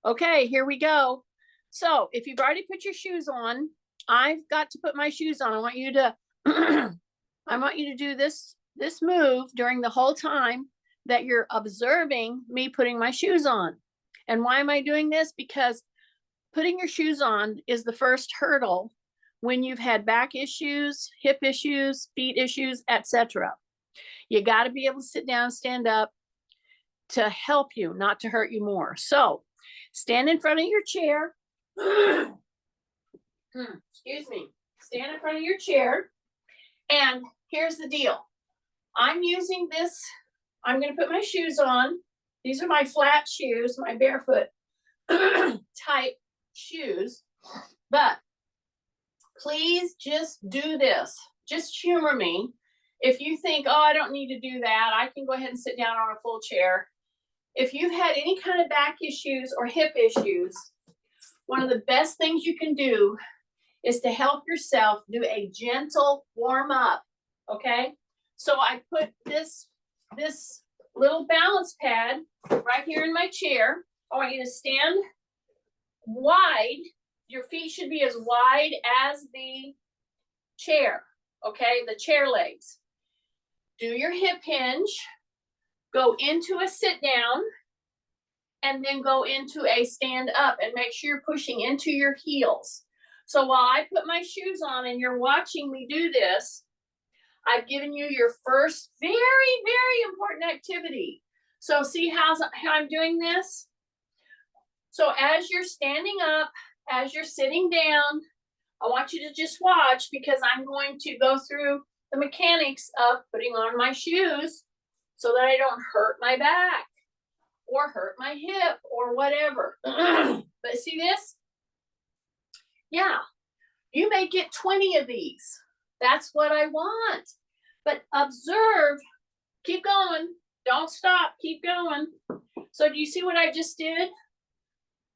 Okay, here we go. So if you've already put your shoes on, I've got to put my shoes on. I want you to I want you to do this move during the whole time that you're observing me putting my shoes on. And why am I doing this? Because putting your shoes on is the first hurdle when you've had back issues, hip issues, feet issues, etc. You got to be able to sit down, stand up to help you, not to hurt you more. So stand in front of your chair. Excuse me. Stand in front of your chair. And here's the deal. I'm using this. I'm going to put my shoes on. These are my flat shoes, my barefoot type shoes. But please just do this. Just humor me. If you think, oh, I don't need to do that, I can go ahead and sit down on a full chair. If you've had any kind of back issues or hip issues, one of the best things you can do is to help yourself do a gentle warm up, okay? So I put this little balance pad right here in my chair. I want you to stand wide. Your feet should be as wide as the chair, okay? The chair legs. Do your hip hinge, go into a sit down, and then go into a stand up, and make sure you're pushing into your heels. So while I put my shoes on and you're watching me do this, I've given you your first very, very important activity. So see how I'm doing this? So as you're standing up, as you're sitting down, I want you to just watch, because I'm going to go through the mechanics of putting on my shoes so that I don't hurt my back or hurt my hip or whatever. But see this? Yeah, you may get 20 of these. That's what I want. But observe, keep going. Don't stop, keep going. So do you see what I just did?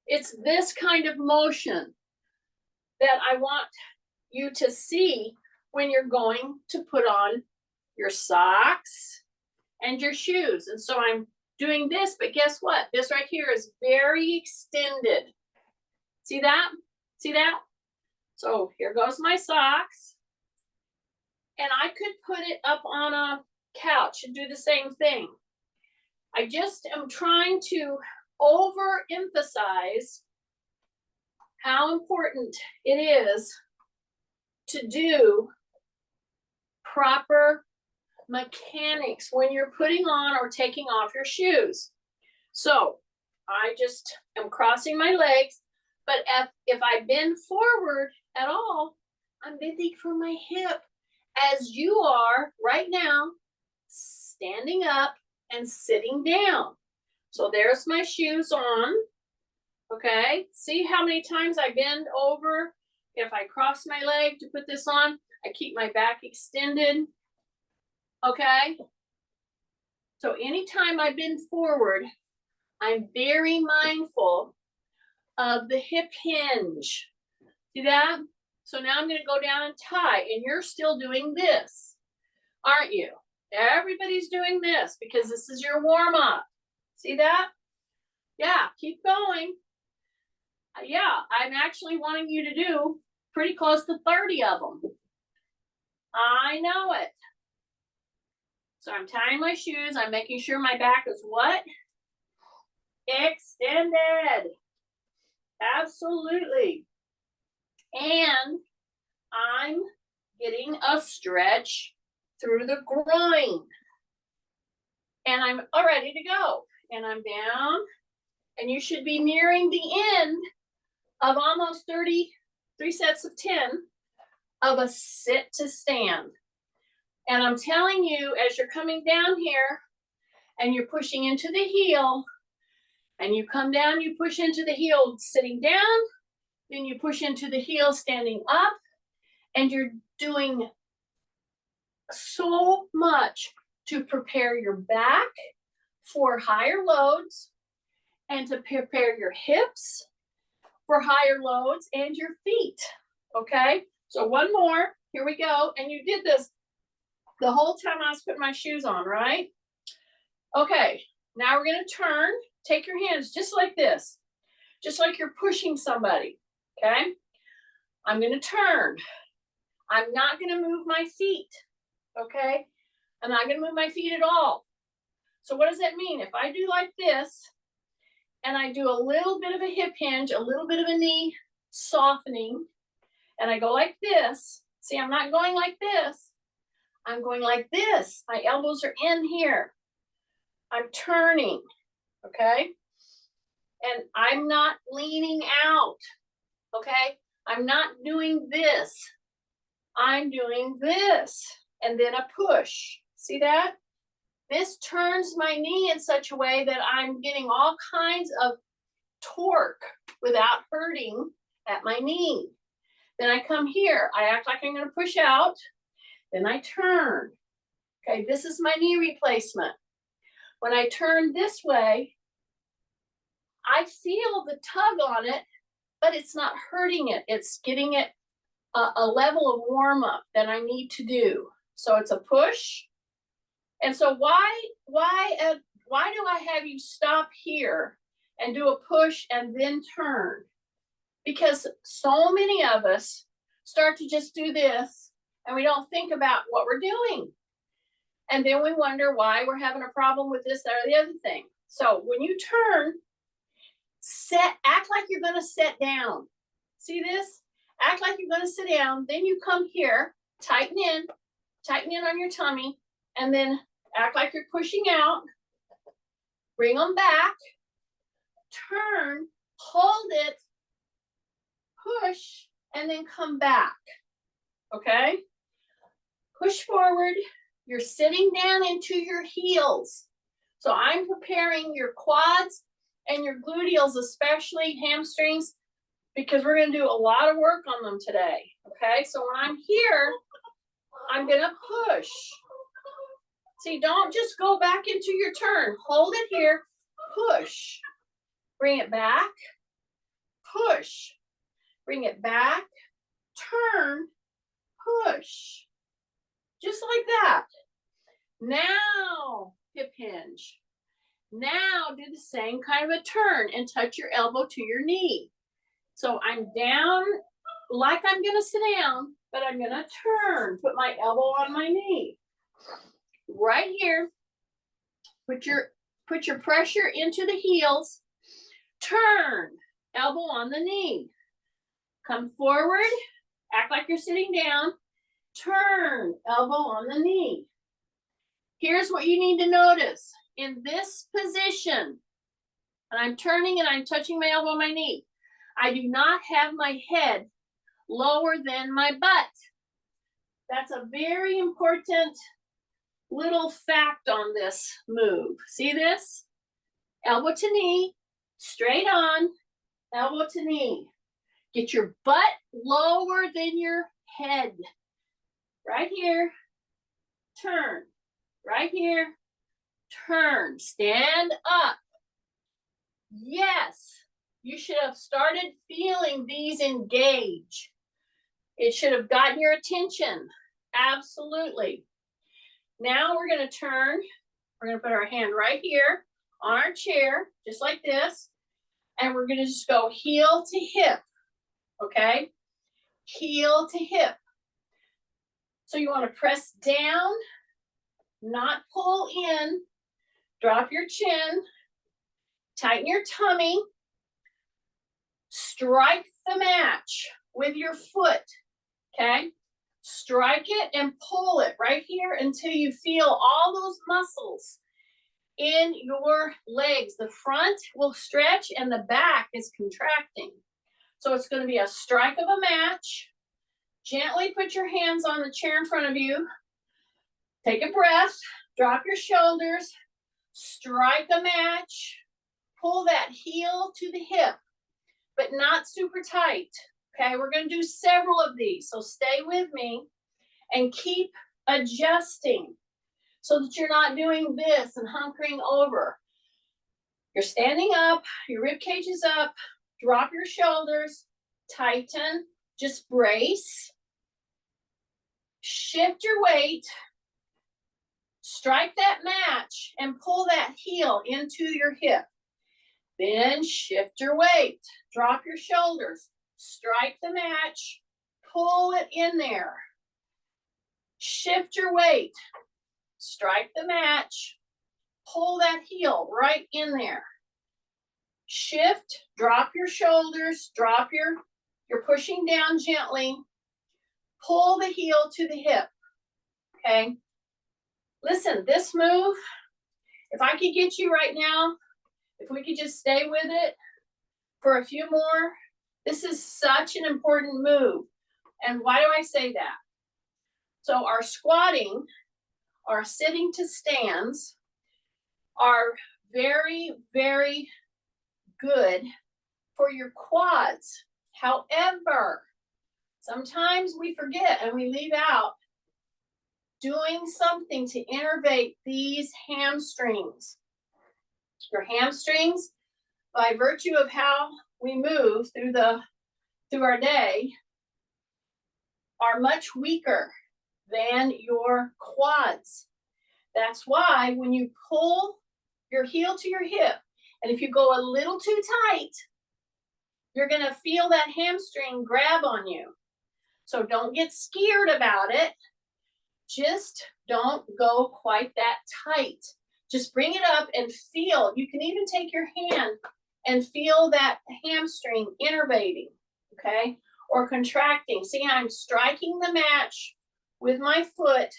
It's this kind of motion that I want you to see when you're going to put on your socks and your shoes. And so I'm doing this, but guess what? This right here is very extended. See that? See that? So here goes my socks. And I could put it up on a couch and do the same thing. I just am trying to overemphasize how important it is to do proper mechanics when you're putting on or taking off your shoes. So I just am crossing my legs, but if I bend forward at all, I'm bending from my hip, as you are right now, standing up and sitting down. So there's my shoes on. Okay, see how many times I bend over? If I cross my leg to put this on, I keep my back extended. Okay, so anytime I bend forward, I'm very mindful of the hip hinge. See that? So now I'm going to go down and tie, and you're still doing this, aren't you? Everybody's doing this because this is your warm up. See that? Yeah, keep going. Yeah, I'm actually wanting you to do pretty close to 30 of them. I know it. So I'm tying my shoes. I'm making sure my back is what? Extended. Absolutely. And I'm getting a stretch through the groin. And I'm all ready to go. And I'm down. And you should be nearing the end of almost 33 sets of 10 of a sit to stand. And I'm telling you, as you're coming down here and you're pushing into the heel, and you come down, you push into the heel sitting down, then you push into the heel standing up, and you're doing so much to prepare your back for higher loads and to prepare your hips for higher loads and your feet. Okay, so one more. Here we go. And you did this the whole time I was putting my shoes on, right? Okay, now we're going to turn. Take your hands just like this. just like you're pushing somebody, okay? I'm gonna turn. I'm not gonna move my feet, okay? I'm not gonna move my feet at all. So what does that mean? If I do like this, and I do a little bit of a hip hinge, a little bit of a knee softening, and I go like this, see, I'm not going like this. I'm going like this. My elbows are in here. I'm turning, okay? And I'm not leaning out, okay? I'm not doing this. I'm doing this, and then a push. See that? This turns my knee in such a way that I'm getting all kinds of torque without hurting at my knee. Then I come here. I act like I'm going to push out. Then I turn. Okay, this is my knee replacement. When I turn this way, I feel the tug on it, but it's not hurting it. It's getting it a level of warm up that I need to do. So it's a push. And so why do I have you stop here and do a push and then turn? Because so many of us start to just do this and we don't think about what we're doing. And then we wonder why we're having a problem with this, that, or the other thing. So when you turn, act like you're gonna sit down. See this? Act like you're gonna sit down, then you come here, tighten in on your tummy, and then act like you're pushing out, bring them back, turn, hold it, push, and then come back, okay? Push forward, you're sitting down into your heels. So I'm preparing your quads and your gluteals, especially hamstrings, because we're gonna do a lot of work on them today, okay? So when I'm here, I'm gonna push. See, don't just go back into your turn. Hold it here, push. Bring it back, push. Bring it back, turn, push. Just like that. Now, hip hinge. Now do the same kind of a turn and touch your elbow to your knee. So I'm down like I'm gonna sit down, but I'm gonna turn, put my elbow on my knee. Right here, put your pressure into the heels, turn, elbow on the knee. Come forward, act like you're sitting down, turn, elbow on the knee. Here's what you need to notice. In this position, and I'm turning and I'm touching my elbow on my knee, I do not have my head lower than my butt. That's a very important little fact on this move. See this? Elbow to knee, straight on, elbow to knee. Get your butt lower than your head. Right here, turn. Right here, turn. Stand up. Yes, you should have started feeling these engage. It should have gotten your attention. Absolutely. Now we're going to turn. We're going to put our hand right here on our chair, just like this. And we're going to just go heel to hip. Okay? Heel to hip. So you want to press down, not pull in. Drop your chin. Tighten your tummy. Strike the match with your foot. Okay? Strike it and pull it right here until you feel all those muscles in your legs. The front will stretch and the back is contracting. So it's going to be a strike of a match. Gently put your hands on the chair in front of you. Take a breath. Drop your shoulders. Strike a match. Pull that heel to the hip, but not super tight. Okay, we're going to do several of these, so stay with me and keep adjusting so that you're not doing this and hunkering over. You're standing up, your rib cage is up, drop your shoulders, tighten, just brace, shift your weight, strike that match and pull that heel into your hip. Then shift your weight, drop your shoulders, strike the match, pull it in there. Shift your weight, strike the match, pull that heel right in there. Shift, drop your shoulders, you're pushing down gently, pull the heel to the hip, okay? Listen, this move, if I could get you right now, if we could just stay with it for a few more, this is such an important move. And why do I say that? So our squatting, our sitting to stands are very, very good for your quads. However, sometimes we forget and we leave out doing something to innervate these hamstrings. Your hamstrings, by virtue of how we move through our day, are much weaker than your quads. That's why when you pull your heel to your hip, and if you go a little too tight, you're gonna feel that hamstring grab on you. So don't get scared about it. Just don't go quite that tight. Just bring it up and feel. You can even take your hand and feel that hamstring innervating, okay? Or contracting. See, I'm striking the match with my foot,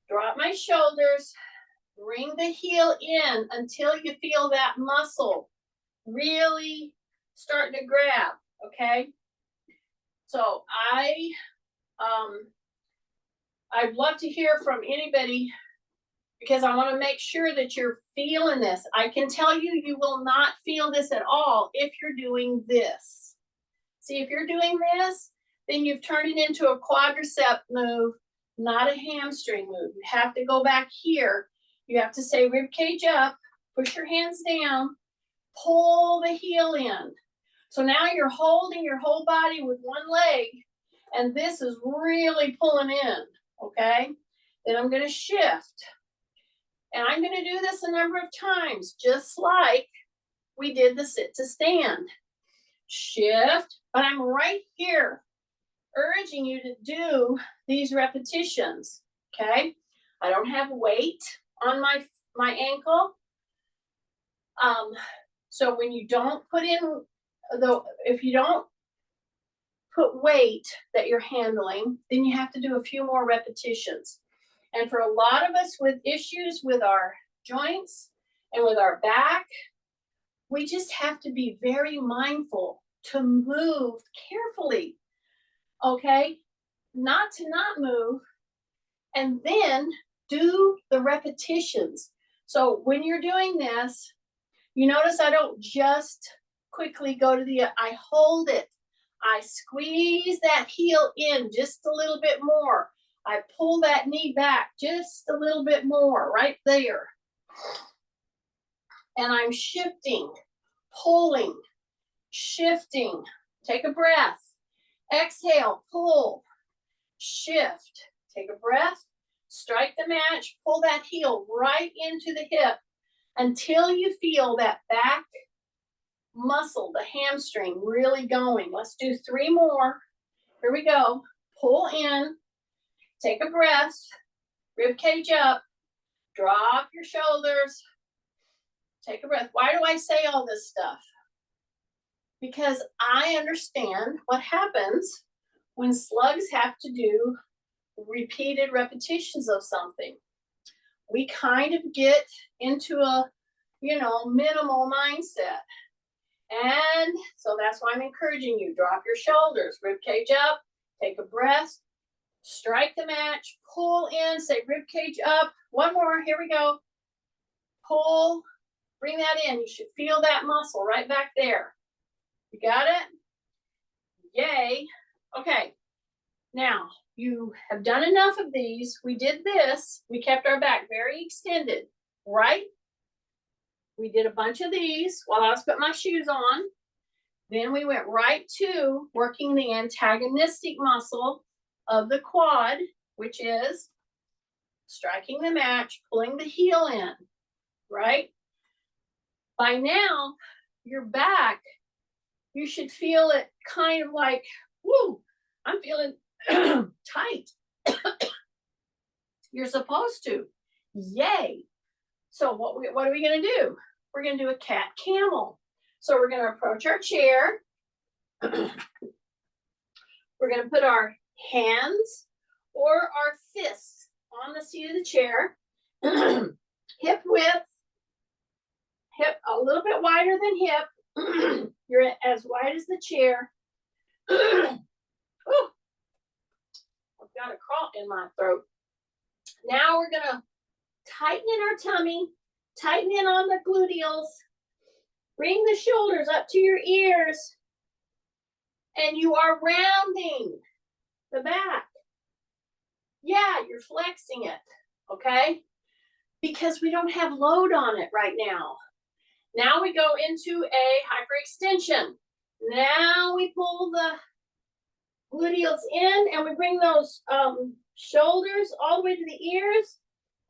drop my shoulders, bring the heel in until you feel that muscle really starting to grab, okay? So I'd love to hear from anybody because I want to make sure that you're feeling this. I can tell you, you will not feel this at all if you're doing this. See, if you're doing this, then you've turned it into a quadricep move, not a hamstring move. You have to go back here. You have to say rib cage up, push your hands down, pull the heel in. So now you're holding your whole body with one leg, and this is really pulling in, okay? Then I'm gonna shift. And I'm gonna do this a number of times, just like we did the sit to stand. Shift, but I'm right here urging you to do these repetitions, okay? I don't have weight on my ankle. So when you don't put in, if you don't put weight that you're handling, then you have to do a few more repetitions. And for a lot of us with issues with our joints and with our back, we just have to be very mindful to move carefully, okay? Not to not move, and then do the repetitions. So when you're doing this, you notice I don't just quickly go to I hold it. I squeeze that heel in just a little bit more. I pull that knee back just a little bit more right there. And I'm shifting, pulling, shifting. Take a breath. Exhale, pull, shift. Take a breath, strike the match, pull that heel right into the hip until you feel that back muscle, the hamstring, really going. Let's do 3 more. Here we go. Pull in, take a breath, rib cage up, drop your shoulders, take a breath. Why do I say all this stuff? Because I understand what happens when slugs have to do repeated repetitions of something. We kind of get into a, minimal mindset. And so that's why I'm encouraging you. Drop your shoulders, rib cage up, take a breath, strike the match, pull in, say rib cage up. One more, here we go. Pull, bring that in. You should feel that muscle right back there. You got it? Yay. Okay. Now, you have done enough of these. We did this. We kept our back very extended, right? We did a bunch of these while I was putting my shoes on. Then we went right to working the antagonistic muscle of the quad, which is striking the match, pulling the heel in, right? By now, your back, you should feel it kind of like, whoo, I'm feeling tight. You're supposed to. Yay. So what are we going to do? We're going to do a cat camel. So we're going to approach our chair. We're going to put our hands or our fists on the seat of the chair. Hip width, hip a little bit wider than hip. You're as wide as the chair. I've got a crawl in my throat. Now we're gonna tighten in our tummy, tighten in on the gluteals, bring the shoulders up to your ears, and you are rounding the back. Yeah, you're flexing it, okay? Because we don't have load on it right now. Now we go into a hyperextension. Now we pull the gluteals in and we bring those shoulders all the way to the ears,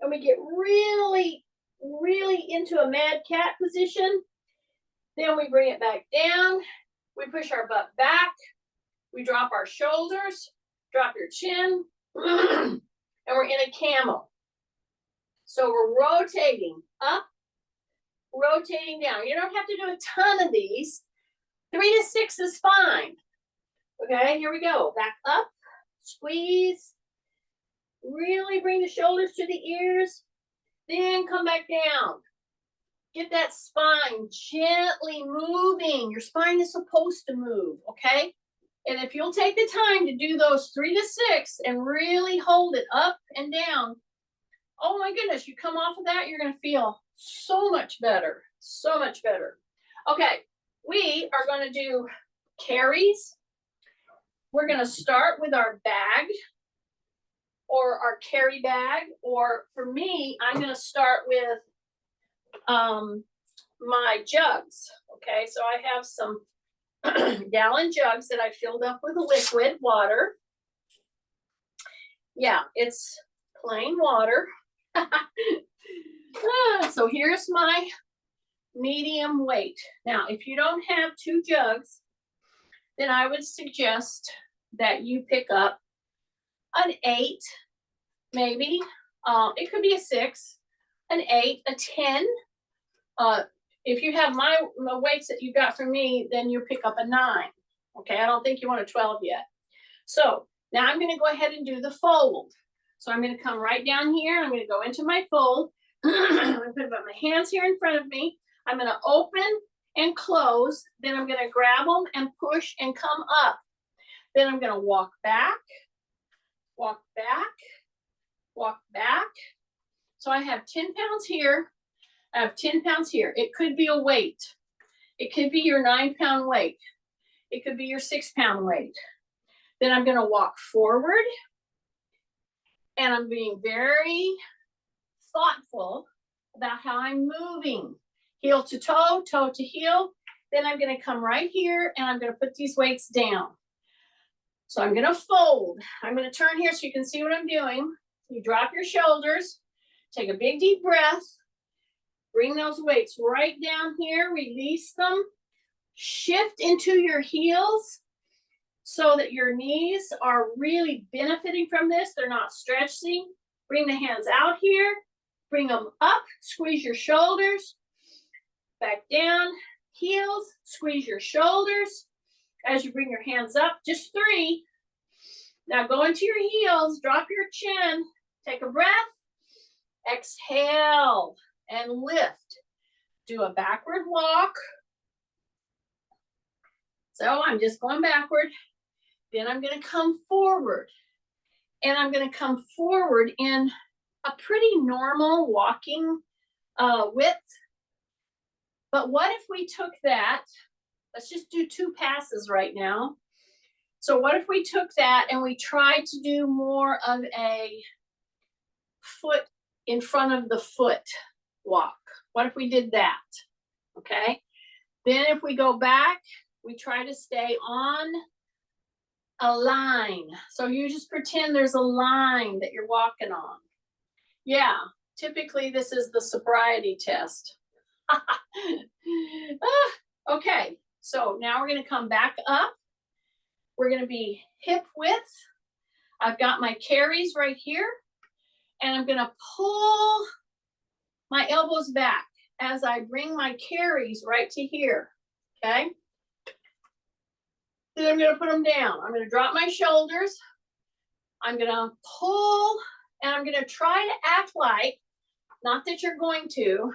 and we get really, really into a mad cat position. Then we bring it back down. We push our butt back. We drop our shoulders, drop your chin, and we're in a camel. So we're rotating up, rotating down. You don't have to do a ton of these. 3 to 6 is fine. Okay, here we go. Back up, squeeze. Really bring the shoulders to the ears. Then come back down. Get that spine gently moving. Your spine is supposed to move, okay? And if you'll take the time to do those 3 to 6 and really hold it up and down, oh my goodness, you come off of that, you're going to feel so much better. So much better. Okay, we are going to do carries. We're going to start with our bag or our carry bag, or for me, I'm going to start with my jugs. Okay, so I have some gallon jugs that I filled up with liquid water. Yeah, it's plain water. So here's my medium weight. Now, if you don't have 2 jugs, then I would suggest that you pick up an 8, maybe. It could be a 6, an 8, a 10. If you have my weights that you got from me, then you pick up a 9. Okay, I don't think you want a 12 yet. So now I'm going to go ahead and do the fold. So I'm going to come right down here. I'm going to go into my fold. I'm going to put my hands here in front of me. I'm going to open and close. Then I'm going to grab them and push and come up. Then I'm going to walk back, walk back, walk back. So I have 10 pounds here. I have 10 pounds here. It could be a weight. It could be your 9-pound weight. It could be your 6-pound weight. Then I'm going to walk forward. And I'm being very thoughtful about how I'm moving. Heel to toe, toe to heel. Then I'm going to come right here and I'm going to put these weights down. So I'm going to fold. I'm going to turn here so you can see what I'm doing. You drop your shoulders. Take a big deep breath. Bring those weights right down here. Release them. Shift into your heels so that your knees are really benefiting from this. They're not stretching. Bring the hands out here. Bring them up. Squeeze your shoulders. Back down. Heels. Squeeze your shoulders. As you bring your hands up, just 3. Now go into your heels. Drop your chin. Take a breath. Exhale and lift. Do a backward walk. So I'm just going backward. Then I'm going to come forward. And I'm going to come forward in a pretty normal walking width. But what if we took that? Let's just do 2 passes right now. So what if we took that and we tried to do more of a foot in front of the foot walk? What if we did that? Okay. Then if we go back, we try to stay on a line. So you just pretend there's a line that you're walking on. Yeah, typically this is the sobriety test. Okay, so now we're gonna come back up. We're gonna be hip width. I've got my carries right here, and I'm gonna pull my elbows back as I bring my carries right to here, okay? Then I'm gonna put them down. I'm gonna drop my shoulders. I'm gonna pull, and I'm gonna try to act like, not that you're going to,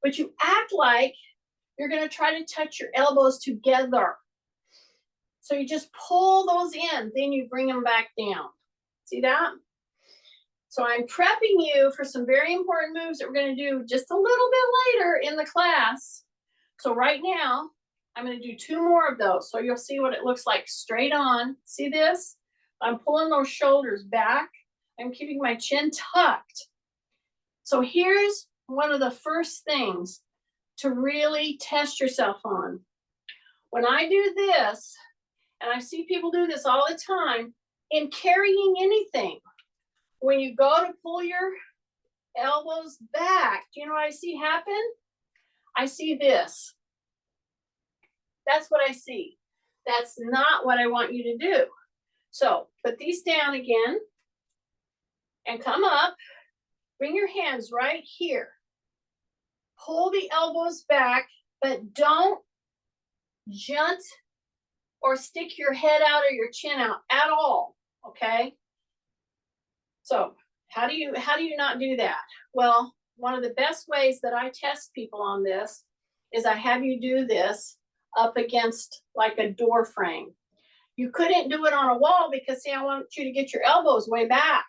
but you act like you're gonna try to touch your elbows together. So you just pull those in, then you bring them back down. See that? So I'm prepping you for some very important moves that we're gonna do just a little bit later in the class. So right now, I'm gonna do 2 more of those. So you'll see what it looks like straight on. See this? I'm pulling those shoulders back. I'm keeping my chin tucked. So here's one of the first things to really test yourself on. When I do this, and I see people do this all the time, in carrying anything, when you go to pull your elbows back, do you know what I see happen? I see this. That's what I see. That's not what I want you to do. So put these down again and come up. Bring your hands right here. Pull the elbows back, but don't junt or stick your head out or your chin out at all, okay? So how do you not do that? Well, one of the best ways that I test people on this is I have you do this up against like a door frame. You couldn't do it on a wall because, see, I want you to get your elbows way back,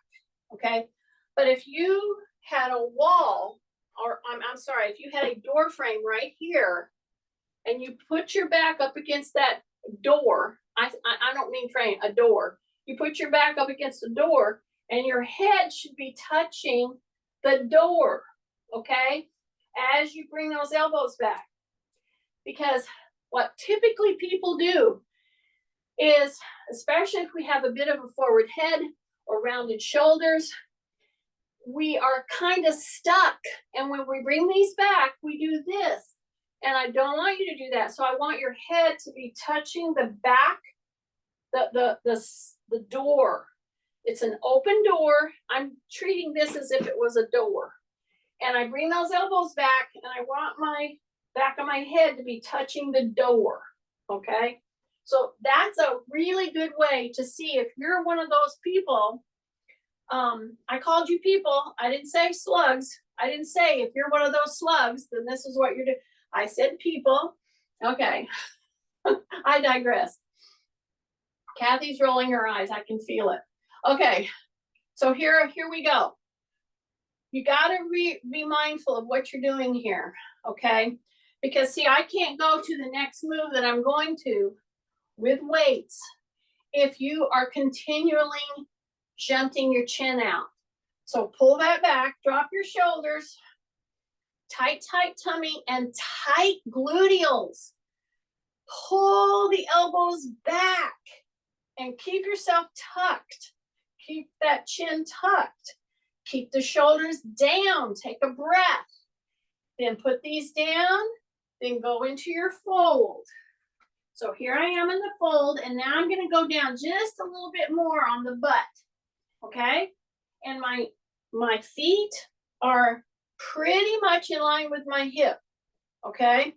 okay? But if you had a wall, or I'm sorry, if you had a door frame right here, and you put your back up against that door, I don't mean frame, a door. You put your back up against the door, and your head should be touching the door, okay? As you bring those elbows back. Because what typically people do is, especially if we have a bit of a forward head or rounded shoulders, we are kind of stuck. And when we bring these back, we do this. And I don't want you to do that. So I want your head to be touching the back, the door. It's an open door. I'm treating this as if it was a door. And I bring those elbows back, and I want my back of my head to be touching the door, okay? So that's a really good way to see if you're one of those people. I called you people. I didn't say slugs. I didn't say if you're one of those slugs, then this is what you're doing. I said people. Okay. I digress. Kathy's rolling her eyes. I can feel it. Okay. So here we go. You got to be mindful of what you're doing here, okay? Because, see, I can't go to the next move that I'm going to with weights if you are continually shunting your chin out. So pull that back, drop your shoulders, tight tummy, and tight gluteals. Pull the elbows back and keep yourself tucked. Keep that chin tucked. Keep the shoulders down. Take a breath. Then put these down. Then go into your fold. So here I am in the fold, and now I'm going to go down just a little bit more on the butt. Okay? And my feet are pretty much in line with my hip. Okay?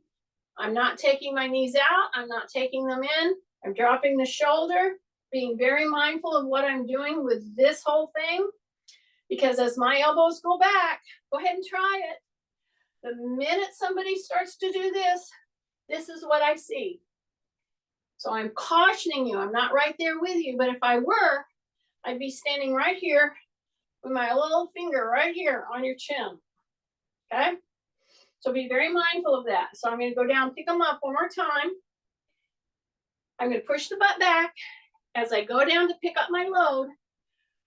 I'm not taking my knees out. I'm not taking them in. I'm dropping the shoulder, being very mindful of what I'm doing with this whole thing. Because as my elbows go back, go ahead and try it. The minute somebody starts to do this, this is what I see. So I'm cautioning you. I'm not right there with you, but if I were, I'd be standing right here with my little finger right here on your chin. Okay? So be very mindful of that. So I'm going to go down, pick them up one more time. I'm going to push the butt back. As I go down to pick up my load,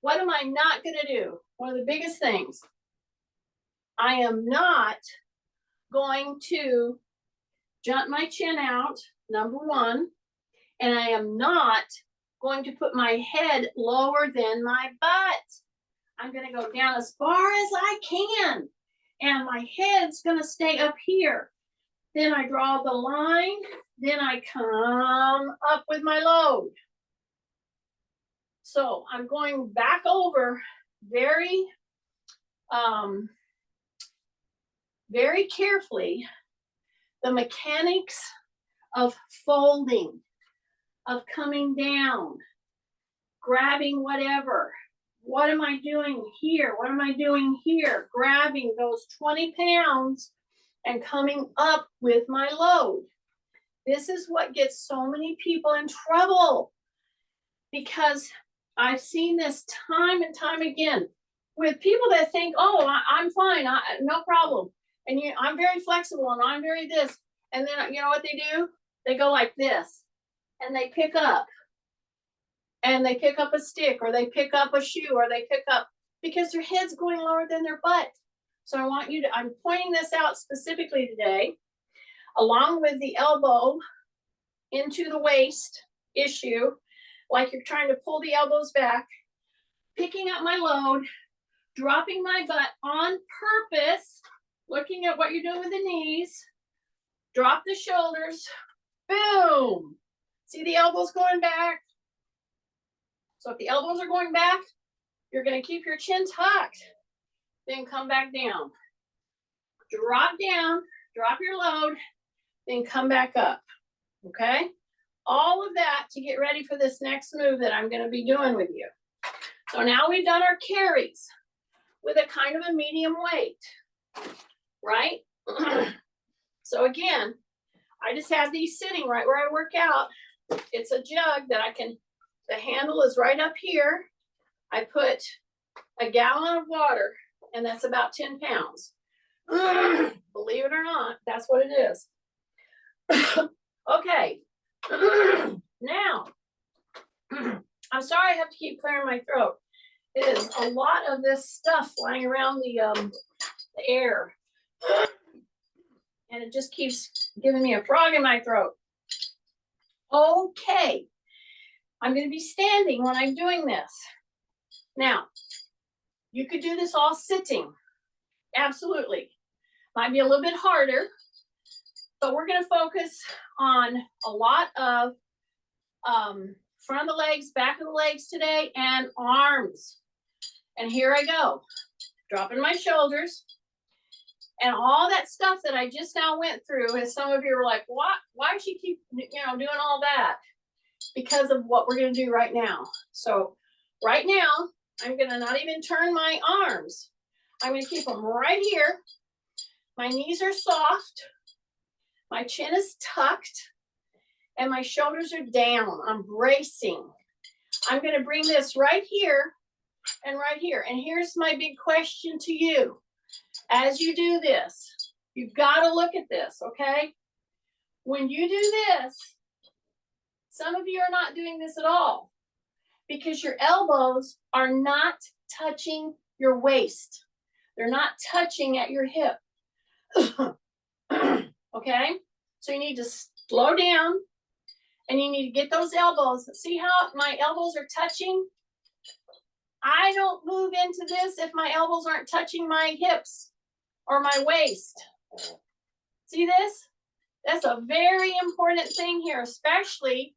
what am I not going to do? One of the biggest things. I am not going to junt my chin out, number one, and I am not going to put my head lower than my butt. I'm going to go down as far as I can, and my head's going to stay up here. Then I draw the line. Then I come up with my load. So I'm going back over very, very carefully the mechanics of folding, of coming down, grabbing whatever. What am I doing here? What am I doing here? Grabbing those 20 pounds and coming up with my load. This is what gets so many people in trouble, because I've seen this time and time again with people that think, oh, I'm fine, no problem. And I'm very flexible and I'm very this. And then you know what they do? They go like this and they pick up. And they pick up a stick, or they pick up a shoe, or they pick up, because their head's going lower than their butt. So I want you to, I'm pointing this out specifically today, along with the elbow into the waist issue, like you're trying to pull the elbows back, picking up my load, dropping my butt on purpose, looking at what you're doing with the knees, drop the shoulders, boom. See the elbows going back? So if the elbows are going back, you're going to keep your chin tucked. Then come back down. Drop down, drop your load, then come back up. Okay? All of that to get ready for this next move that I'm going to be doing with you. So now we've done our carries with a kind of a medium weight, right? So again, I just have these sitting right where I work out. It's a jug that I can, the handle is right up here. I put a gallon of water, and that's about 10 pounds. Believe it or not, that's what it is. Okay. Now, I'm sorry I have to keep clearing my throat. It is a lot of this stuff flying around the air. And it just keeps giving me a frog in my throat. Okay. I'm going to be standing when I'm doing this. Now, you could do this all sitting. Absolutely. Might be a little bit harder, but we're going to focus on a lot of front of the legs, back of the legs today, and arms. And here I go. Dropping my shoulders. And all that stuff that I just now went through, and some of you are like, what? Why does she keep, doing all that? Because of what we're going to do right now. So right now, I'm going to not even turn my arms. I'm going to keep them right here. My knees are soft. My chin is tucked. And my shoulders are down. I'm bracing. I'm going to bring this right here and right here. And here's my big question to you. As you do this, you've got to look at this, okay? When you do this, some of you are not doing this at all because your elbows are not touching your waist. They're not touching at your hip. Okay? So you need to slow down and you need to get those elbows. See how my elbows are touching? I don't move into this if my elbows aren't touching my hips or my waist. See this? That's a very important thing here, especially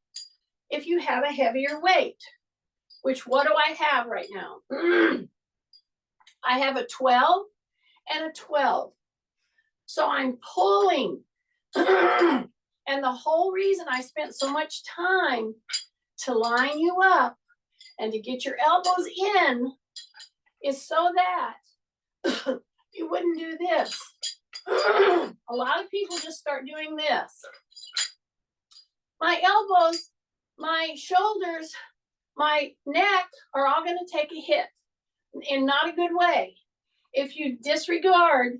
if you have a heavier weight, which what do I have right now? I have a 12 and a 12. So I'm pulling. And the whole reason I spent so much time to line you up and to get your elbows in is so that you wouldn't do this. A lot of people just start doing this. My elbows, my shoulders, my neck are all going to take a hit in not a good way. If you disregard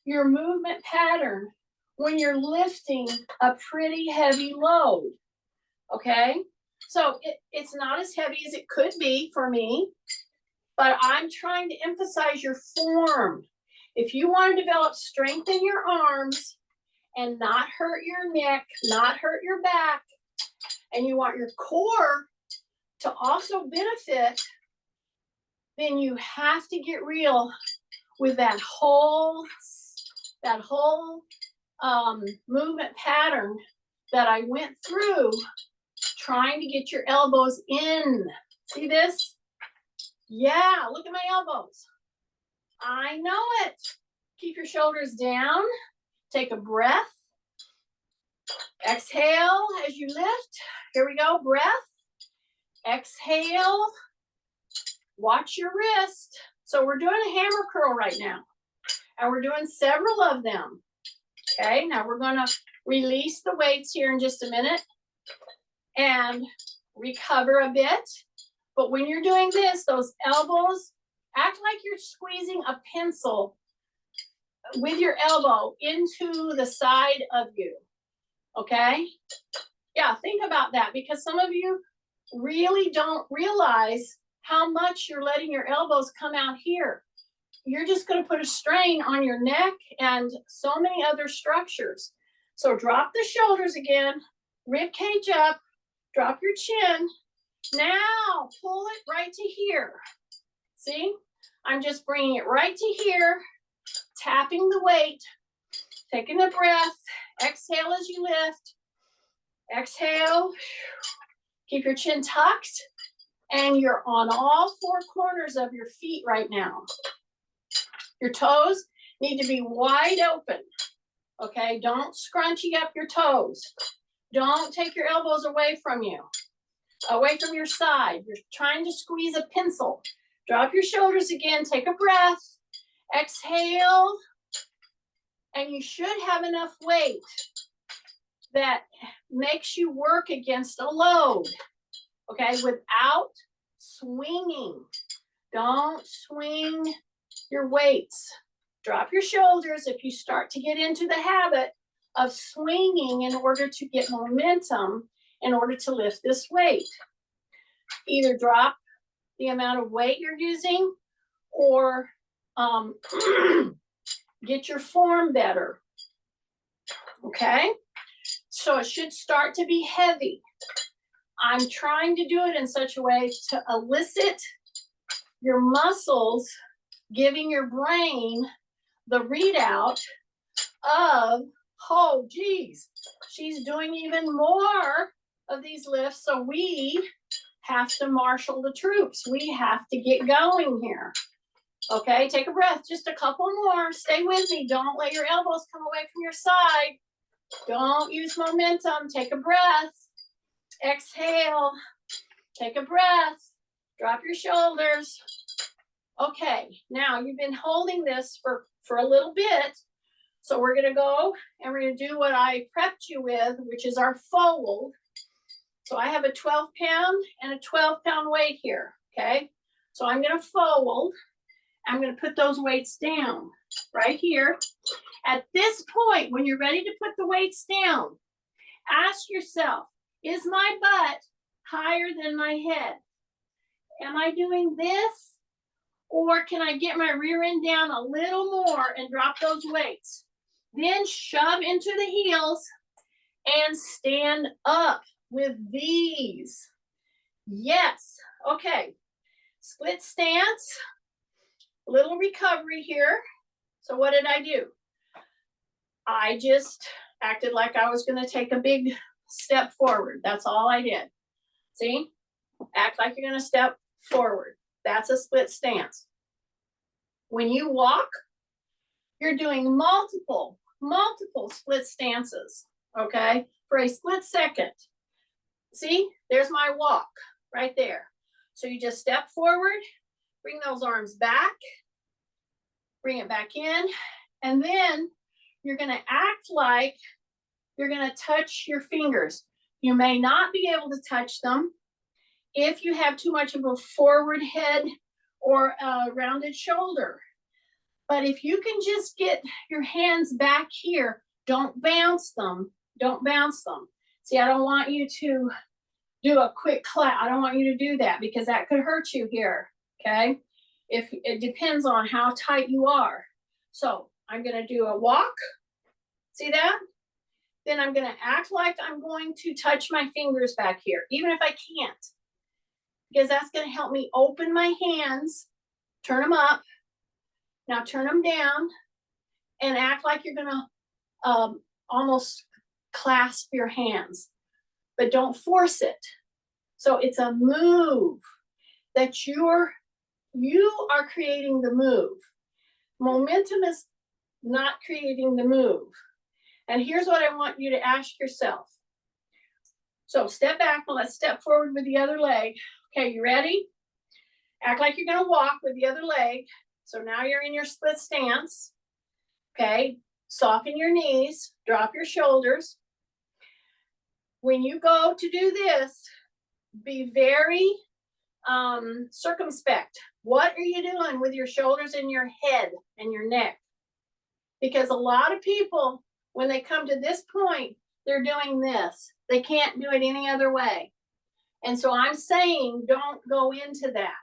your movement pattern when you're lifting a pretty heavy load, okay? So it's not as heavy as it could be for me, but I'm trying to emphasize your form. If you want to develop strength in your arms and not hurt your neck, not hurt your back, and you want your core to also benefit, then you have to get real with that whole movement pattern that I went through trying to get your elbows in. See this? Yeah, look at my elbows. I know it. Keep your shoulders down. Take a breath. Exhale as you lift. Here we go, breath. Exhale. Watch your wrist. So we're doing a hammer curl right now. And we're doing several of them. Okay, now we're gonna release the weights here in just a minute and recover a bit. But when you're doing this, those elbows, act like you're squeezing a pencil with your elbow into the side of you, okay? Yeah, think about that because some of you really don't realize how much you're letting your elbows come out here. You're just gonna put a strain on your neck and so many other structures. So drop the shoulders again, rib cage up, drop your chin. Now pull it right to here. See, I'm just bringing it right to here, tapping the weight, taking a breath, exhale as you lift, exhale, keep your chin tucked, and you're on all four corners of your feet right now. Your toes need to be wide open, okay? Don't scrunchy up your toes. Don't take your elbows away from you, away from your side. You're trying to squeeze a pencil. Drop your shoulders again, take a breath, exhale, and you should have enough weight that makes you work against a load, okay, without swinging. Don't swing your weights. Drop your shoulders if you start to get into the habit of swinging in order to get momentum, in order to lift this weight. Either drop the amount of weight you're using or get your form better, okay? So it should start to be heavy. I'm trying to do it in such a way to elicit your muscles, giving your brain the readout of, oh geez, she's doing even more of these lifts, so we have to marshal the troops. We have to get going here. Okay, take a breath, just a couple more. Stay with me. Don't let your elbows come away from your side. Don't use momentum. Take a breath. Exhale. Take a breath. Drop your shoulders. Okay, now you've been holding this for a little bit. So we're gonna go and we're gonna do what I prepped you with, which is our fold. So I have a 12-pound and a 12-pound weight here, okay? So I'm gonna fold. I'm gonna put those weights down right here. At this point, when you're ready to put the weights down, ask yourself, is my butt higher than my head? Am I doing this? Or can I get my rear end down a little more and drop those weights? Then shove into the heels and stand up with these. Yes, okay. Split stance, little recovery here. So what did I do? I just acted like I was gonna take a big step forward. That's all I did. See? Act like you're gonna step forward. That's a split stance. When you walk, you're doing multiple split stances, okay? For a split second. See, there's my walk right there. So you just step forward, bring those arms back, bring it back in, and then you're gonna act like you're gonna touch your fingers. You may not be able to touch them if you have too much of a forward head or a rounded shoulder. But if you can just get your hands back here, don't bounce them, don't bounce them. See, I don't want you to do a quick clap. I don't want you to do that because that could hurt you here, okay? If it depends on how tight you are. So I'm gonna do a walk, see that? Then I'm gonna act like I'm going to touch my fingers back here, even if I can't, because that's gonna help me open my hands, turn them up, now turn them down, and act like you're gonna almost clasp your hands, but don't force it. So it's a move that you are creating the move. Momentum is not creating the move. And here's what I want you to ask yourself. So step back and let's step forward with the other leg. Okay, you ready? Act like you're gonna walk with the other leg. So now you're in your split stance. Okay, soften your knees, drop your shoulders. When you go to do this, be very circumspect. What are you doing with your shoulders and your head and your neck? Because a lot of people, when they come to this point, they're doing this. They can't do it any other way. And so I'm saying don't go into that.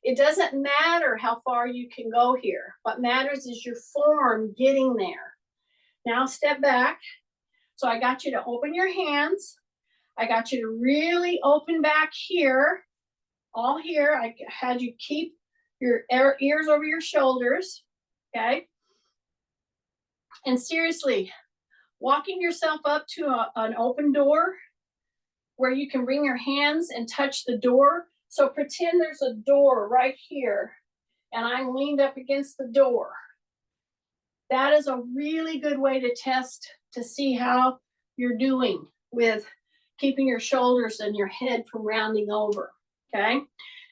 It doesn't matter how far you can go here. What matters is your form getting there. Now step back. So I got you to open your hands. I got you to really open back here, all here. I had you keep your ears over your shoulders, okay? And seriously, walking yourself up to an open door where you can bring your hands and touch the door. So pretend there's a door right here and I'm leaned up against the door. That is a really good way to test to see how you're doing with keeping your shoulders and your head from rounding over, okay?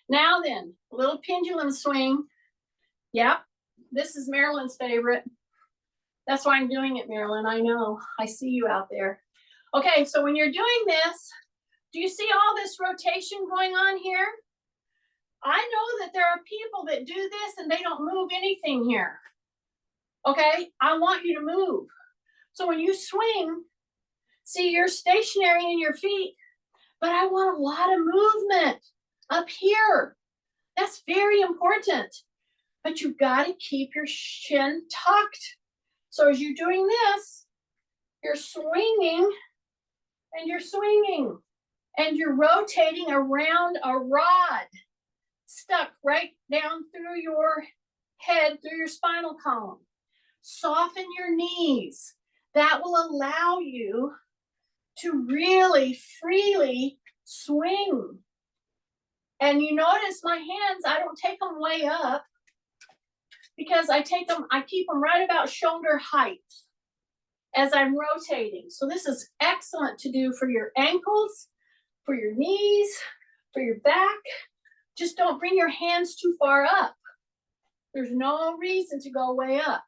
Now then, a little pendulum swing. Yep, this is Marilyn's favorite. That's why I'm doing it, Marilyn. I know, I see you out there. Okay, so when you're doing this, do you see all this rotation going on here? I know that there are people that do this and they don't move anything here. Okay, I want you to move. So when you swing, see, you're stationary in your feet, but I want a lot of movement up here. That's very important. But you've got to keep your shin tucked. So as you're doing this, you're swinging and you're swinging and you're rotating around a rod stuck right down through your head, through your spinal column. Soften your knees. That will allow you to really freely swing. And you notice my hands, I don't take them way up because I keep them right about shoulder height as I'm rotating. So this is excellent to do for your ankles, for your knees, for your back. Just don't bring your hands too far up. There's no reason to go way up.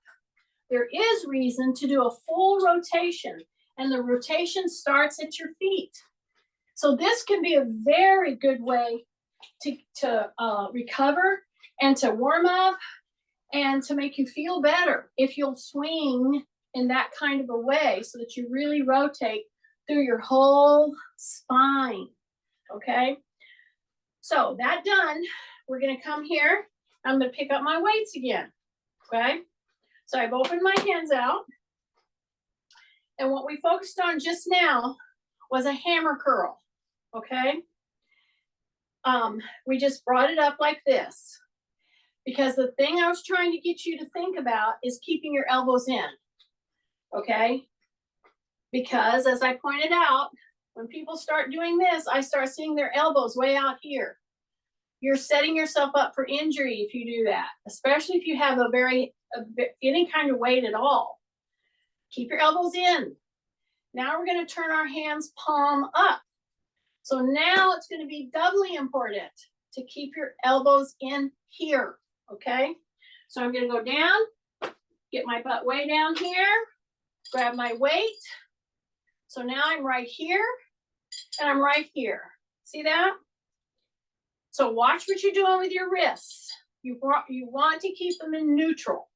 There is reason to do a full rotation, and the rotation starts at your feet. So this can be a very good way to recover and to warm up and to make you feel better if you'll swing in that kind of a way so that you really rotate through your whole spine, okay? So that done, we're gonna come here. I'm gonna pick up my weights again, okay? So I've opened my hands out. And what we focused on just now was a hammer curl, okay? We just brought it up like this because the thing I was trying to get you to think about is keeping your elbows in, okay? Because as I pointed out, when people start doing this, I start seeing their elbows way out here. You're setting yourself up for injury if you do that, especially if you have any kind of weight at all. Keep your elbows in. Now we're going to turn our hands palm up. So now it's going to be doubly important to keep your elbows in here, okay? So I'm going to go down, get my butt way down here, grab my weight. So now I'm right here and I'm right here. See that? So watch what you're doing with your wrists. You want to keep them in neutral,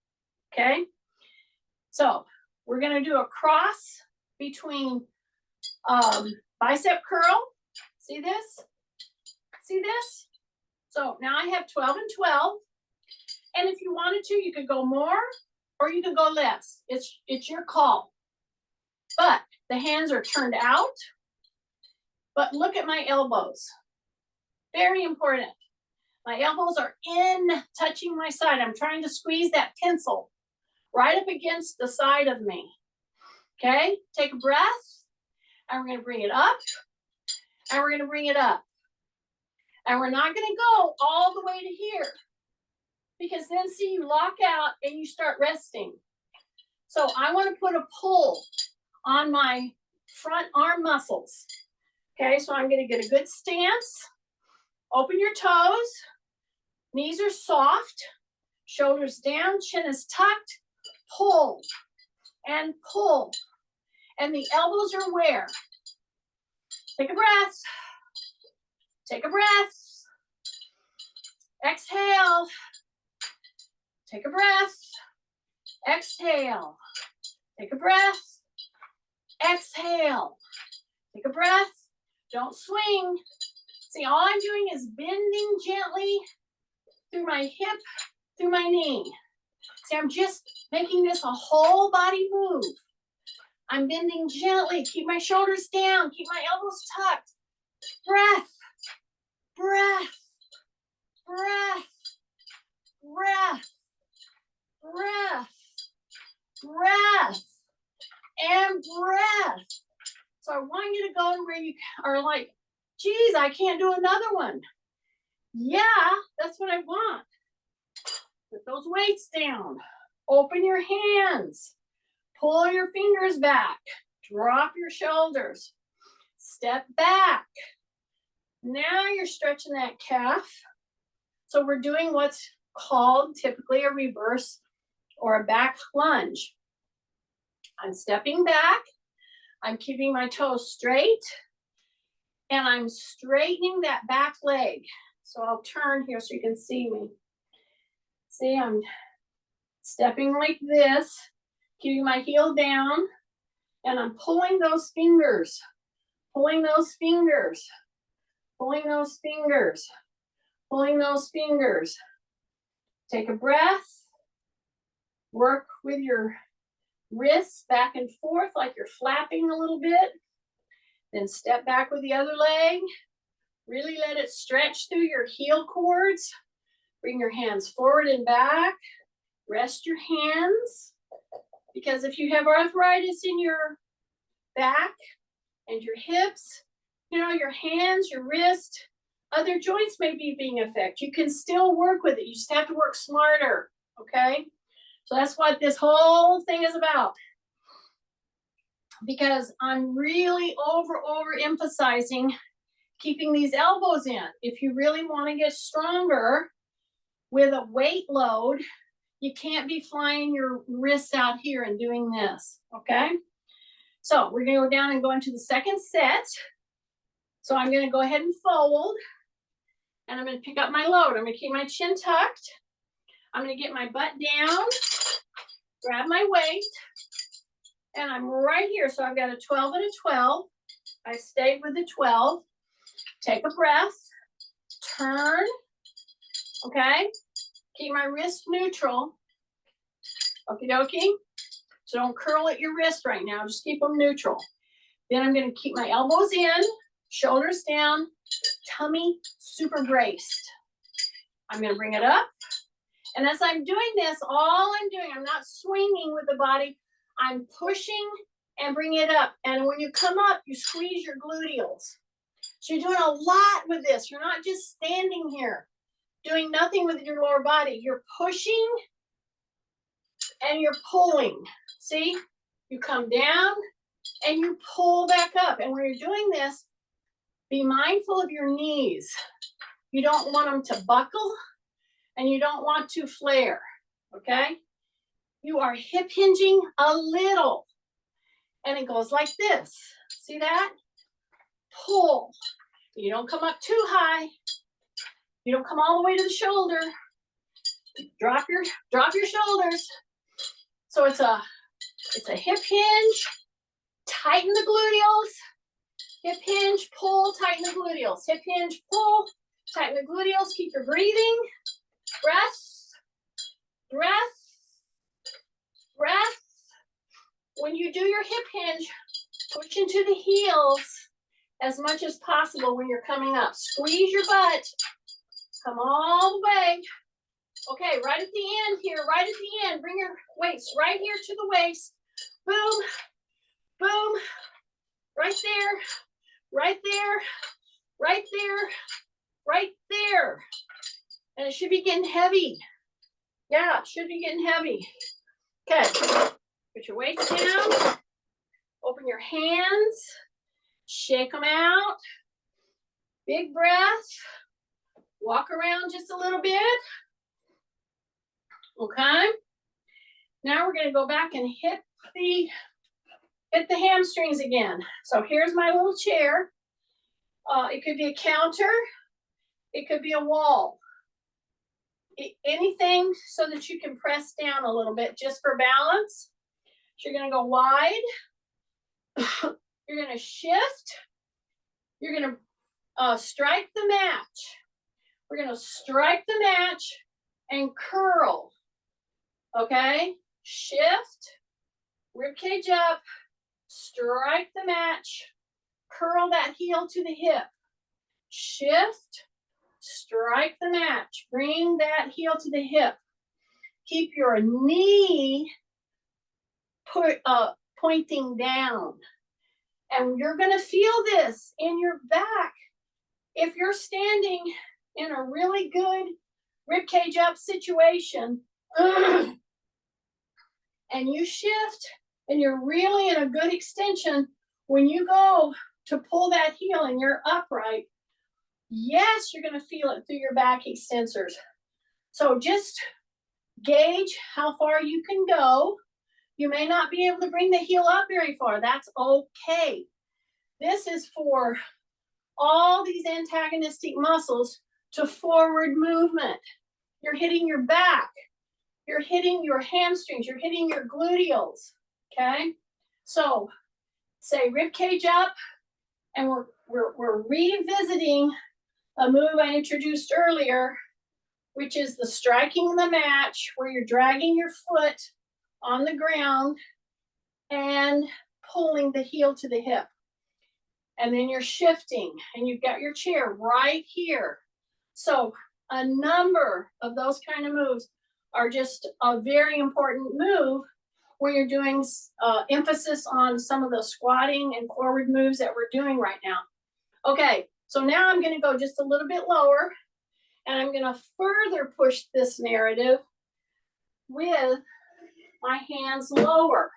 okay? So we're going to do a cross between bicep curl. See this? See this? So now I have 12 and 12. And if you wanted to, you could go more or you could go less. It's your call. But the hands are turned out. But look at my elbows. Very important. My elbows are in, touching my side. I'm trying to squeeze that pencil right up against the side of me. Okay, take a breath, and we're gonna bring it up, and we're gonna bring it up. And we're not gonna go all the way to here, because then see, you lock out and you start resting. So I wanna put a pull on my front arm muscles. Okay, so I'm gonna get a good stance. Open your toes, knees are soft, shoulders down, chin is tucked, pull and pull. And the elbows are where? Take a breath. Take a breath. Exhale. Take a breath. Exhale. Take a breath. Exhale. Take a breath. Don't swing. See, all I'm doing is bending gently through my hip, through my knee. See, I'm just making this a whole body move. I'm bending gently. Keep my shoulders down. Keep my elbows tucked. Breath, breath, breath, breath, breath, breath, and breath. So I want you to go to where you are like, geez, I can't do another one. Yeah, that's what I want. Put those weights down. Open your hands. Pull your fingers back. Drop your shoulders. Step back. Now you're stretching that calf. So we're doing what's called typically a reverse or a back lunge. I'm stepping back. I'm keeping my toes straight. And I'm straightening that back leg. So I'll turn here so you can see me. See, I'm stepping like this, keeping my heel down, and I'm pulling those fingers, pulling those fingers, pulling those fingers, pulling those fingers. Take a breath. Work with your wrists back and forth like you're flapping a little bit. Then step back with the other leg. Really let it stretch through your heel cords. Bring your hands forward and back. Rest your hands. Because if you have arthritis in your back and your hips, you know, your hands, your wrist, other joints may be being affected. You can still work with it. You just have to work smarter, okay? So that's what this whole thing is about. Because I'm really overemphasizing keeping these elbows in. If you really want to get stronger with a weight load, you can't be flying your wrists out here and doing this, okay? So we're gonna go down and go into the second set. So I'm gonna go ahead and fold, and I'm gonna pick up my load. I'm gonna keep my chin tucked. I'm gonna get my butt down, grab my weight, and I'm right here. So I've got a 12 and a 12. I stayed with the 12. Take a breath, turn, okay? Keep my wrist neutral, okie dokie. So don't curl at your wrist right now, just keep them neutral. Then I'm gonna keep my elbows in, shoulders down, tummy super braced. I'm gonna bring it up. And as I'm doing this, all I'm doing, I'm not swinging with the body, I'm pushing and bring it up. And when you come up, you squeeze your gluteals. So you're doing a lot with this. You're not just standing here doing nothing with your lower body. You're pushing and you're pulling. See, you come down and you pull back up. And when you're doing this, be mindful of your knees. You don't want them to buckle and you don't want to flare, okay? You are hip hinging a little. And it goes like this. See that? Pull. You don't come up too high. You don't come all the way to the shoulder. Drop your shoulders. So it's a hip hinge, tighten the gluteals. Hip hinge, pull, tighten the gluteals. Hip hinge, pull, tighten the gluteals. Keep your breathing. Breath, breath, breath. When you do your hip hinge, push into the heels as much as possible when you're coming up. Squeeze your butt. Come all the way. Okay, right at the end here, right at the end, bring your weights right here to the waist. Boom, boom, right there, right there, right there, right there. And it should be getting heavy. Yeah, it should be getting heavy. Okay, put your weights down, open your hands, shake them out, big breath, walk around just a little bit. Okay, now we're gonna go back and hit the hamstrings again. So here's my little chair. It could be a counter, it could be a wall. Anything so that you can press down a little bit just for balance. So you're gonna go wide. You're gonna shift. You're gonna strike the match. We're gonna strike the match and curl. Okay? Shift, rib cage up, strike the match, curl that heel to the hip. Shift, strike the match, bring that heel to the hip. Keep your knee pointing down. And you're gonna feel this in your back. If you're standing in a really good rib cage up situation, and you shift and you're really in a good extension, when you go to pull that heel and you're upright, yes, you're gonna feel it through your back extensors. So just gauge how far you can go. You may not be able to bring the heel up very far. That's okay. This is for all these antagonistic muscles to forward movement. You're hitting your back. You're hitting your hamstrings. You're hitting your gluteals. Okay? So say rib cage up, and we're revisiting a move I introduced earlier, which is the striking the match, where you're dragging your foot on the ground and pulling the heel to the hip. And then you're shifting and you've got your chair right here. So a number of those kind of moves are just a very important move when you're doing emphasis on some of the squatting and forward moves that we're doing right now. Okay, so now I'm gonna go just a little bit lower, and I'm gonna further push this narrative with my hands lower,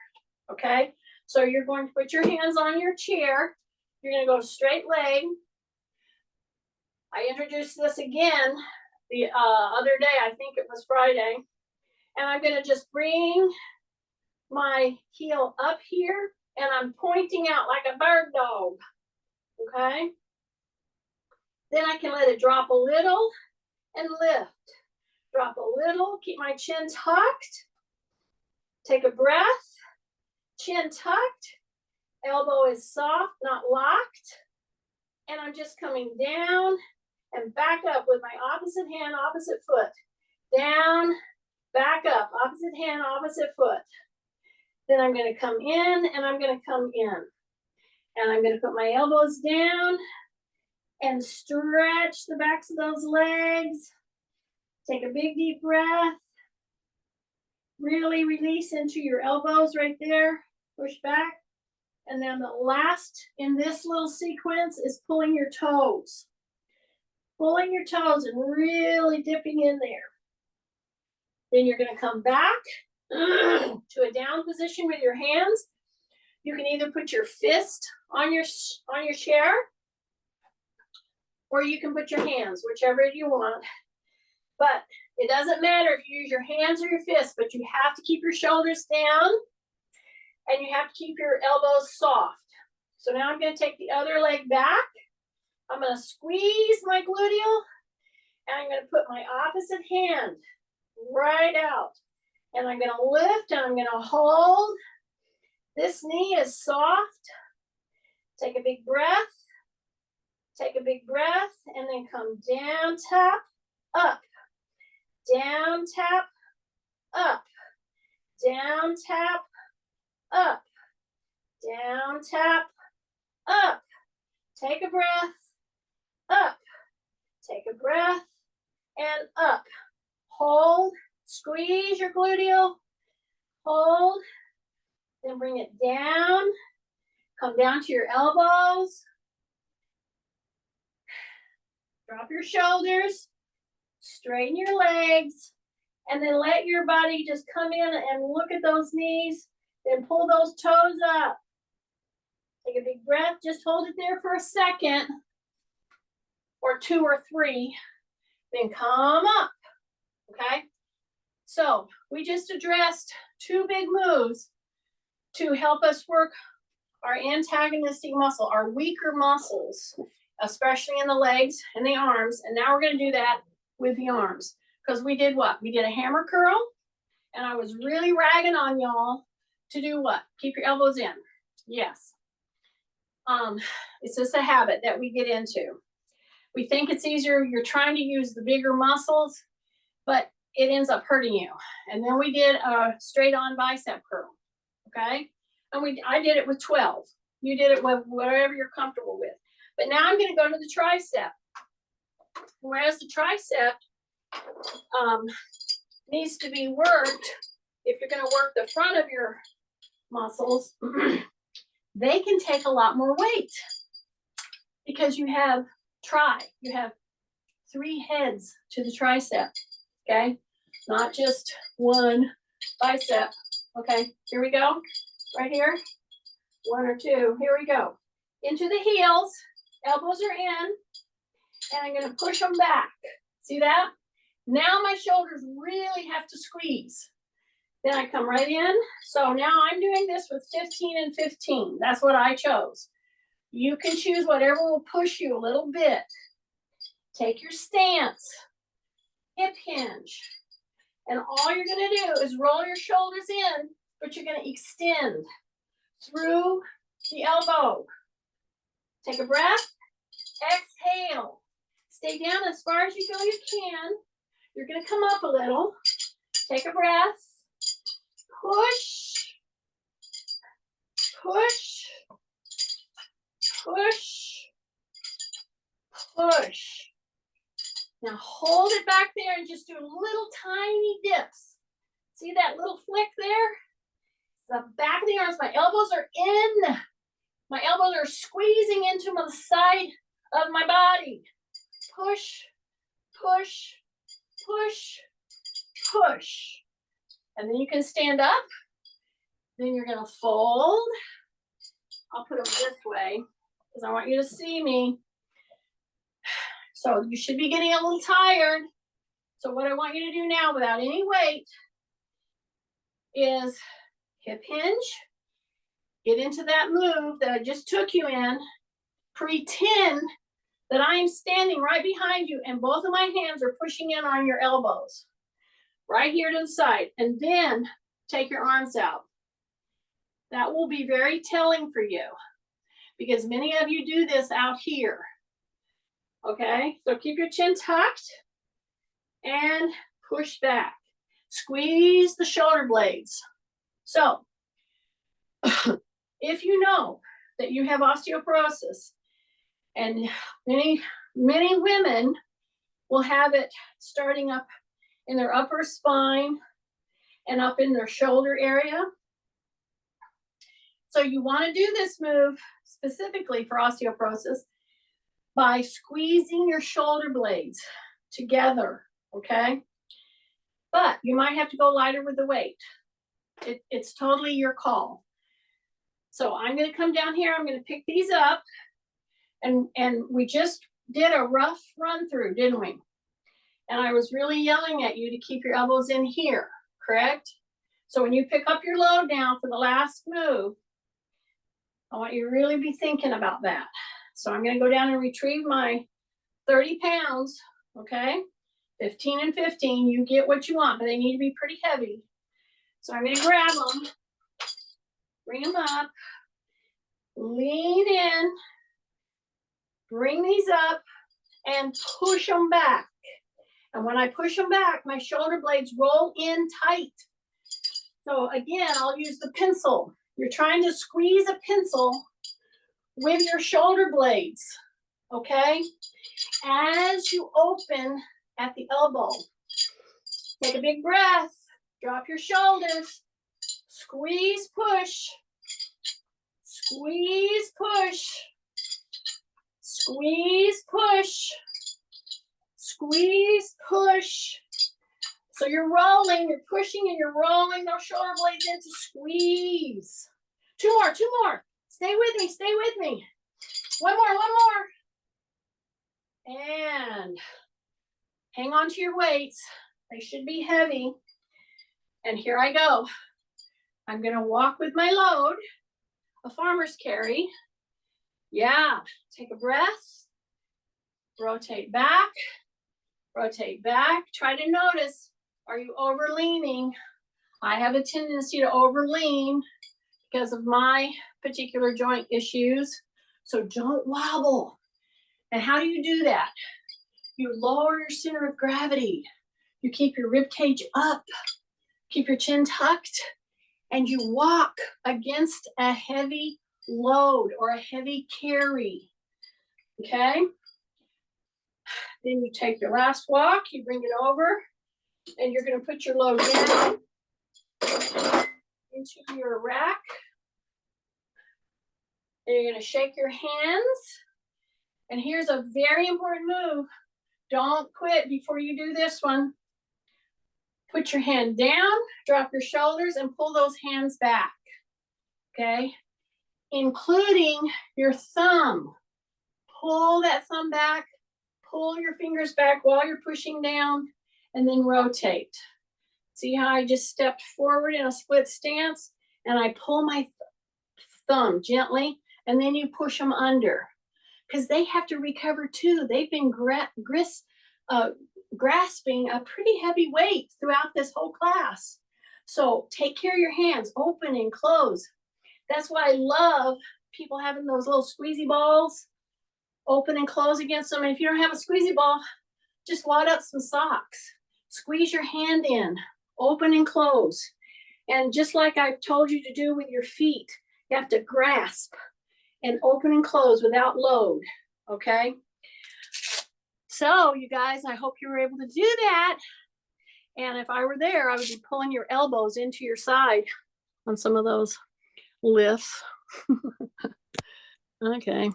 okay? So you're going to put your hands on your chair. You're gonna go straight leg. I introduced this again the other day, I think it was Friday. And I'm gonna just bring my heel up here, and I'm pointing out like a bird dog, okay? Then I can let it drop a little and lift. Drop a little, keep my chin tucked. Take a breath, chin tucked. Elbow is soft, not locked. And I'm just coming down and back up with my opposite hand, opposite foot. Down, back up, opposite hand, opposite foot. Then I'm gonna come in and I'm gonna come in. And I'm gonna put my elbows down and stretch the backs of those legs. Take a big deep breath. Really release into your elbows right there. Push back. And then the last in this little sequence is pulling your toes. Pulling your toes and really dipping in there. Then you're gonna come back to a down position with your hands. You can either put your fist on your chair, or you can put your hands, whichever you want. But it doesn't matter if you use your hands or your fists, but you have to keep your shoulders down and you have to keep your elbows soft. So now I'm gonna take the other leg back. I'm gonna squeeze my gluteal, and I'm gonna put my opposite hand right out. And I'm gonna lift and I'm gonna hold. This knee is soft. Take a big breath. Take a big breath, and then come down, tap, up. Down, tap, up. Down, tap, up. Down, tap, up. Take a breath, up. Take a breath, and up. Hold, squeeze your gluteal, hold, then bring it down, Come down to your elbows. Drop your shoulders. Straighten your legs. And then let your body just come in and look at those knees. Then pull those toes up. Take a big breath. Just hold it there for a second. Or 2 or 3. Then come up. Okay? So we just addressed 2 big moves to help us work our antagonistic muscle, our weaker muscles, especially in the legs and the arms. And now we're going to do that with the arms. Because we did what? We did a hammer curl. And I was really ragging on y'all to do what? Keep your elbows in. Yes. It's just a habit that we get into. We think it's easier. You're trying to use the bigger muscles, but it ends up hurting you. And then we did a straight on bicep curl. Okay. And I did it with 12. You did it with whatever you're comfortable with. But now I'm going to go to the tricep. Whereas the tricep needs to be worked, if you're going to work the front of your muscles, they can take a lot more weight because you have you have 3 heads to the tricep, okay? Not just one bicep. Okay, here we go, right here, 1 or 2, here we go. Into the heels, elbows are in, and I'm gonna push them back. See that? Now my shoulders really have to squeeze. Then I come right in. So now I'm doing this with 15 and 15. That's what I chose. You can choose whatever will push you a little bit. Take your stance, hip hinge. And all you're gonna do is roll your shoulders in, but you're gonna extend through the elbow. Take a breath, exhale. Stay down as far as you feel you can. You're gonna come up a little. Take a breath. Push, push, push, push. Now hold it back there and just do little tiny dips. See that little flick there? The back of the arms, my elbows are in. My elbows are squeezing into the side of my body. Push, push, push, push. And then you can stand up. Then you're gonna fold. I'll put them this way because I want you to see me. So you should be getting a little tired. So what I want you to do now without any weight is hip hinge. Get into that move that I just took you in. Pretend that I am standing right behind you and both of my hands are pushing in on your elbows. Right here to the side. And then take your arms out. That will be very telling for you because many of you do this out here. Okay, so keep your chin tucked and push back. Squeeze the shoulder blades. So, if you know that you have osteoporosis, and many women will have it starting up in their upper spine and up in their shoulder area. So you want to do this move specifically for osteoporosis by squeezing your shoulder blades together, okay? But you might have to go lighter with the weight. It's totally your call. So I'm going to come down here. I'm going to pick these up. And we just did a rough run through, didn't we? And I was really yelling at you to keep your elbows in here, correct? So when you pick up your load now for the last move, I want you to really be thinking about that. So I'm going to go down and retrieve my 30 pounds, okay? 15 and 15, you get what you want, but they need to be pretty heavy. So I'm going to grab them, bring them up, lean in, bring these up, and push them back. And when I push them back, my shoulder blades roll in tight. So again, I'll use the pencil. You're trying to squeeze a pencil with your shoulder blades, okay? As you open at the elbow, take a big breath, drop your shoulders, squeeze, push, Squeeze, push. Squeeze, push. Squeeze, push. So you're rolling, you're pushing, and you're rolling those shoulder blades into squeeze. Two more. Stay with me, stay with me. One more. And hang on to your weights. They should be heavy. And here I go. I'm gonna walk with my load, a farmer's carry. Yeah, take a breath. Rotate back. Try to notice, are you over leaning? I have a tendency to over lean because of my particular joint issues. So don't wobble. And how do you do that? You lower your center of gravity. You keep your rib cage up, keep your chin tucked, and you walk against a heavy load or a heavy carry. Okay? Then you take your last walk, you bring it over, and you're going to put your load down into your rack. And you're going to shake your hands. And here's a very important move. Don't quit before you do this one. Put your hand down, drop your shoulders, and pull those hands back. Okay? Including your thumb. Pull that thumb back. Pull your fingers back while you're pushing down, and then rotate. See how I just stepped forward in a split stance, and I pull my thumb gently, and then you push them under, because they have to recover too. They've been grasping a pretty heavy weight throughout this whole class. So take care of your hands, open and close. That's why I love people having those little squeezy balls, open and close against them. And if you don't have a squeezy ball, just wad up some socks. Squeeze your hand in, open and close. And just like I told you to do with your feet, you have to grasp and open and close without load, okay? So you guys, I hope you were able to do that. And if I were there, I would be pulling your elbows into your side on some of those lifts. Okay.